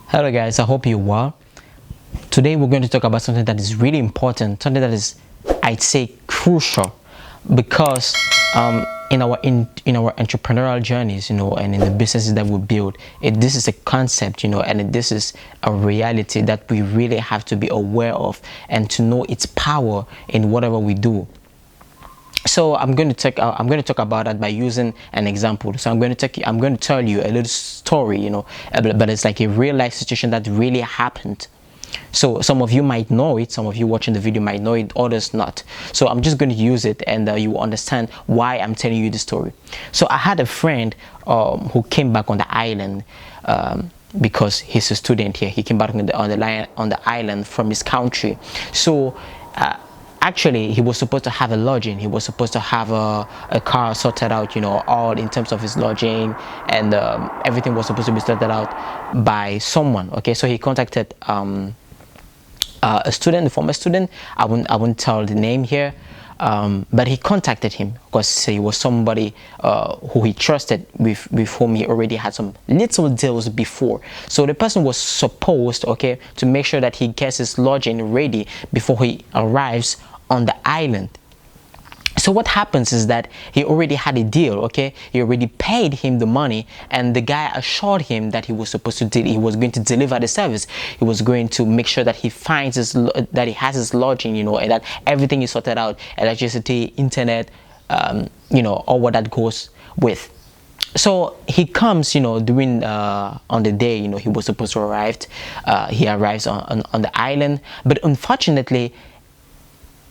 Hello guys, I hope you're well. Today we're going to talk about something that is really important, something that is, I'd say, crucial, because in our entrepreneurial journeys, and in the businesses that we build, this is a concept, and this is a reality that we really have to be aware of and to know its power in whatever we do. So I'm going to talk about that by using an example. So I'm going to tell you a little story, but it's like a real life situation that really happened. So some of you might know it, some of you watching the video might know it, others not. So I'm just going to use it, and you will understand why I'm telling you the story. So I had a friend who came back on the island because he's a student here. He came back on the island from his country. So actually, he was supposed to have a lodging. He was supposed to have a car sorted out, all in terms of his lodging, and everything was supposed to be sorted out by someone. Okay, so he contacted a student, a former student. I won't tell the name here, but he contacted him because he was somebody who he trusted, with whom he already had some little deals before. So the person was supposed, okay, to make sure that he gets his lodging ready before he arrives on the island. So what happens is that he already had a deal, okay? He already paid him the money, and the guy assured him that he was going to deliver the service. He was going to make sure that he that he has his lodging, and that everything is sorted out, electricity, internet, all what that goes with. So he comes, during on the day, he was supposed to arrive. He arrives on the island, but unfortunately,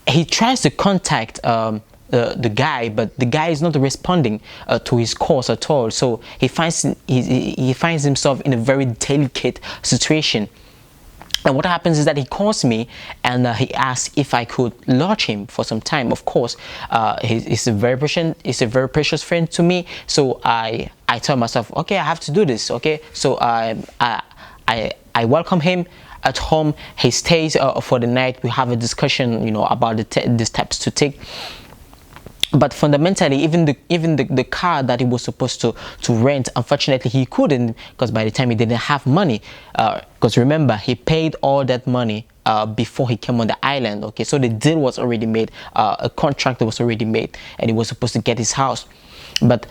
he tries to contact the guy, but the guy is not responding to his calls at all. So he finds himself in a very delicate situation. And what happens is that he calls me, and he asks if I could lodge him for some time. Of course, he's a very precious friend to me. So I tell myself, okay, I have to do this. Okay, so I welcome him at home. He stays for the night. We have a discussion, about the steps to take. But fundamentally, even the car that he was supposed to rent, unfortunately he couldn't, because by the time he didn't have money. Because remember, he paid all that money before he came on the island. Okay, so the deal was already made, a contract was already made, and he was supposed to get his house. But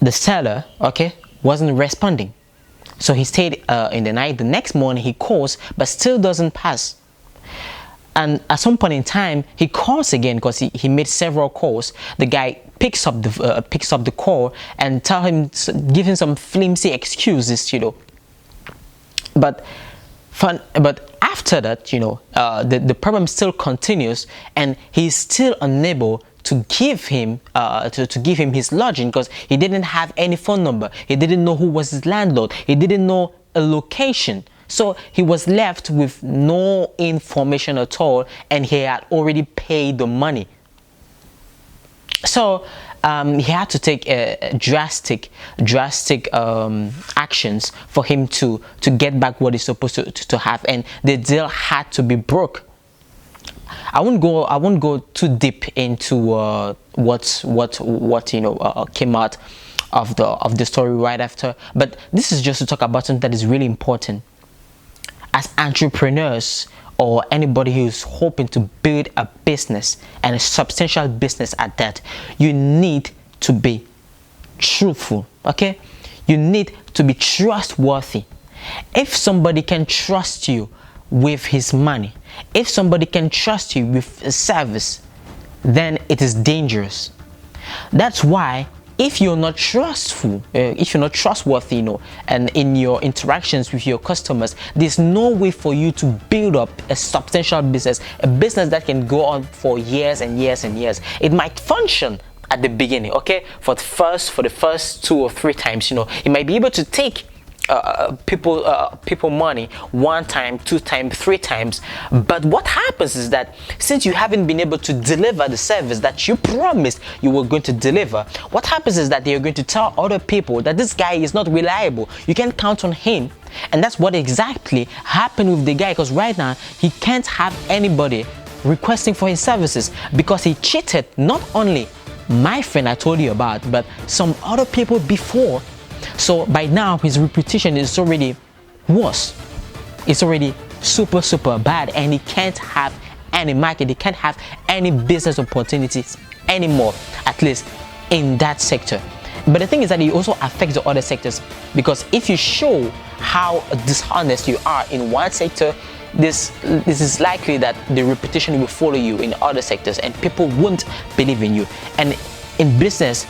the seller, okay, wasn't responding. So he stayed in the night. The next morning he calls, but still doesn't pass. And at some point in time, he calls again, because he made several calls. The guy picks up the call and give him some flimsy excuses, But after that, the problem still continues, and he's still unable to give him his lodging, because he didn't have any phone number. He didn't know who was his landlord. He didn't know a location. So he was left with no information at all, and he had already paid the money. So he had to take drastic actions for him to get back what he's supposed to have, and the deal had to be broke. I won't go too deep into what came out of the story right after, but this is just to talk about something that is really important. As entrepreneurs, or anybody who is hoping to build a business, and a substantial business at that, you need to be truthful. Okay, you need to be trustworthy. If somebody can trust you with his money, if somebody can trust you with a service, then it is dangerous. That's why, if you're not trustful, if you're not trustworthy, and in your interactions with your customers, there's no way for you to build up a substantial business, a business that can go on for years and years and years. It might function at the beginning, okay, for the first 2 or 3 times, you might be able to take people money 1 time, 2 times, 3 times. But what happens is that, since you haven't been able to deliver the service that you promised you were going to deliver, what happens is that they're going to tell other people that this guy is not reliable, you can't count on him. And that's what exactly happened with the guy, because right now he can't have anybody requesting for his services, because he cheated not only my friend I told you about, but some other people before. So by now his reputation is already worse. It's already super bad, and he can't have any market, he can't have any business opportunities anymore, at least in that sector. But the thing is that it also affects the other sectors, because if you show how dishonest you are in one sector, this is likely that the reputation will follow you in other sectors, and people won't believe in you. And in business,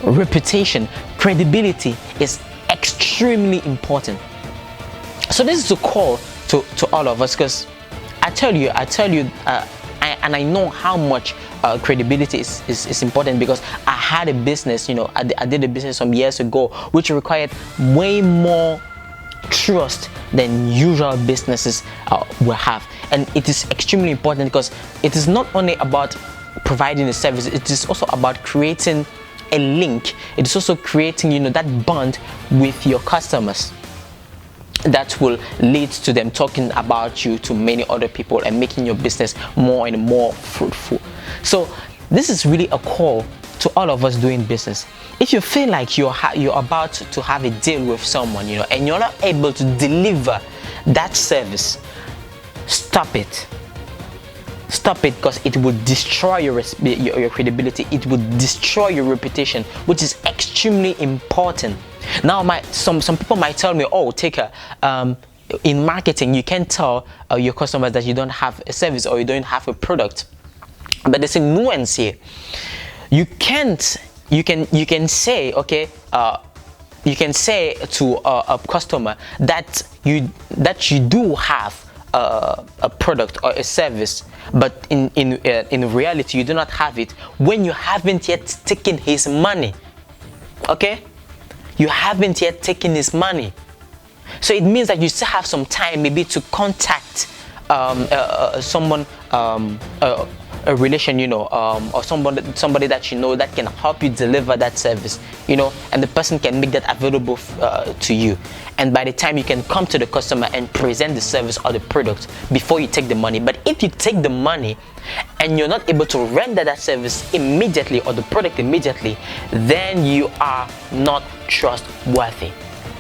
reputation, credibility is extremely important. So this is a call to all of us, because I tell you, and I know how much credibility is important, because I had a business, I did a business some years ago which required way more trust than usual businesses will have. And it is extremely important, because it is not only about providing a service, it is also about creating a link. It is also creating that bond with your customers that will lead to them talking about you to many other people and making your business more and more fruitful. So this is really a call to all of us doing business. If you feel like you're about to have a deal with someone, and you're not able to deliver that service, stop it. Stop it, because it will destroy your credibility. It will destroy your reputation, which is extremely important. Now, some people might tell me, oh, Taker, in marketing, you can't tell your customers that you don't have a service or you don't have a product. But there's a nuance here. You can say, okay, you can say to a customer that you do have a product or a service, but in reality you do not have it when you haven't yet taken his money. Okay, you haven't yet taken his money, so it means that you still have some time, maybe, to contact someone, a relation, or somebody that that can help you deliver that service, and the person can make that available to you. And by the time you can come to the customer and present the service or the product before you take the money. But if you take the money and you're not able to render that service immediately or the product immediately, then you are not trustworthy,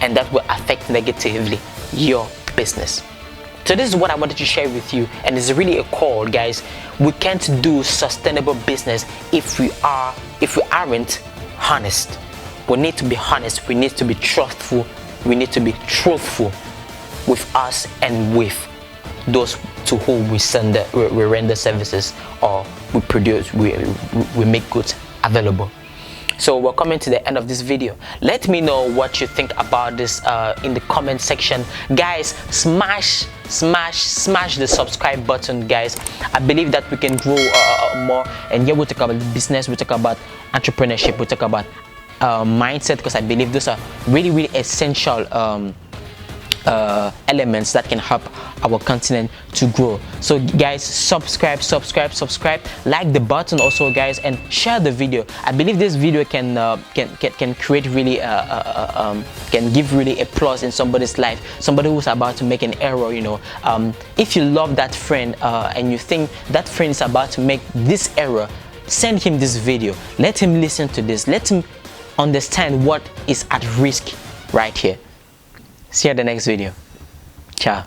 and that will affect negatively your business. So this is what I wanted to share with you, and it's really a call, guys. We can't do sustainable business if we aren't honest. We need to be honest. We need to be trustful. We need to be truthful with us and with those to whom we render services, or we produce, we make goods available. So we're coming to the end of this video. Let me know what you think about this in the comment section, guys. Smash the subscribe button, guys. I believe that we can grow more, and here we'll talk about business, we'll talk about entrepreneurship, we'll talk about mindset, because I believe those are really essential elements that can help our continent to grow. So guys, subscribe, like the button also, guys, and share the video. I believe this video can create really can give really a plus in somebody's life, somebody who's about to make an error. If you love that friend and you think that friend is about to make this error, send him this video. Let him listen to this. Let him understand what is at risk right here. See you at the next video. Ciao.